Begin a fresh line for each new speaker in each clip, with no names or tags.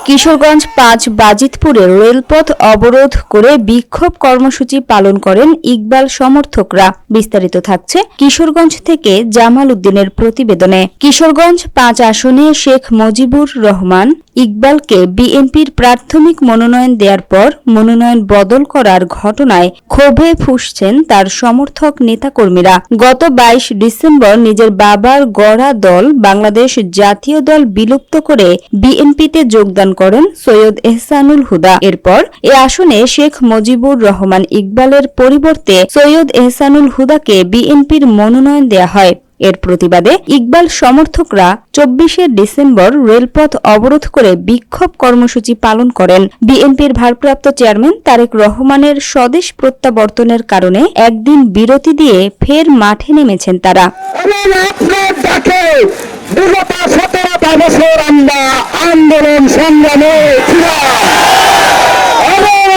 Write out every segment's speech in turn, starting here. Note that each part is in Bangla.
কিশোরগঞ্জ ৫ বাজিতপুরে রেলপথ অবরোধ করে বিক্ষোভ কর্মসূচি পালন করেন ইকবাল সমর্থকরা। বিস্তারিত থাকছে কিশোরগঞ্জ থেকে জামাল উদ্দিনের প্রতিবেদনে। কিশোরগঞ্জ ৫ আসনে শেখ মুজিবুর রহমান ইকবালকে বিএনপির প্রাথমিক মনোনয়ন দেওয়ার পর মনোনয়ন বদল করার ঘটনায় ক্ষোভে ফুঁসছেন তার সমর্থক নেতাকর্মীরা। গত ২২ ডিসেম্বর নিজের বাবার গড়া দল বাংলাদেশ জাতীয় দল বিলুপ্ত করে বিএনপিতে যোগদান করেন সৈয়দ এহসানুল হুদা। এরপর এ আসনে শেখ মুজিবুর রহমান ইকবালের পরিবর্তে সৈয়দ এহসানুল হুদাকে বিএনপির মনোনয়ন দেয়া হয়। এর প্রতিবাদে ইকবাল সমর্থকরা ২৪শে ডিসেম্বর রেলপথ অবরোধ করে বিক্ষোভ কর্মসূচি পালন করেন। বিএনপির ভারপ্রাপ্ত চেয়ারম্যান তারেক রহমানের স্বদেশ প্রত্যাবর্তনের কারণে একদিন বিরতি দিয়ে ফের মাঠে নেমেছেন তারা।
আন্দোলন সংগ্রামে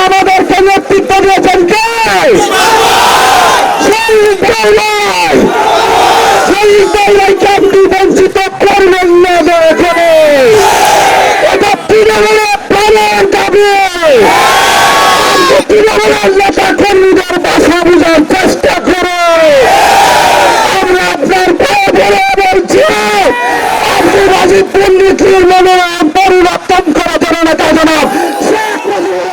আমাদেরকে নেতৃত্ব দিয়েছেন কে? বঞ্চিত করবেন না করে এটা তৃণমূলের প্রাণের দাবি। তৃণমূলের নেতা কর্মীদের ভাষা বোঝার চেষ্টা করে আমরা আপনার পায়ে পড়ে বলছি, আপনি বাজিতপুর নীতির মনোনয়ন পরিবর্তন করা যাবে না। জনাব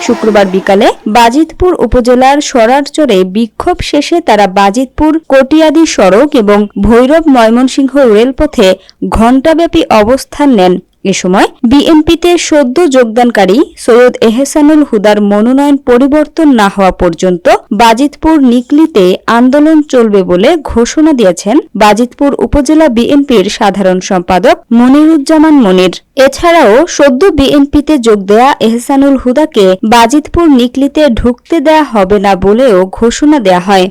শুক্রবার বিকালে বাজিতপুর উপজেলার সরারচরে বিক্ষোভ শেষে তারা বাজিতপুর কটিয়াদি সড়ক এবং ভৈরব ময়মনসিংহ রেলপথে ঘণ্টাব্যাপী অবস্থান নেন। এ সময় বিএনপিতে সদ্য যোগদানকারী সৈয়দ এহসানুল হুদার মনোনয়ন পরিবর্তন না হওয়া পর্যন্ত বাজিতপুর নিকলিতে আন্দোলন চলবে বলে ঘোষণা দিয়েছেন বাজিতপুর উপজেলা বিএনপির সাধারণ সম্পাদক মনিরুজ্জামান মনির। এছাড়াও সদ্য বিএনপিতে যোগ দেয়া এহসানুল হুদাকে বাজিতপুর নিকলিতে ঢুকতে দেয়া হবে না বলেও ঘোষণা দেয়া হয়।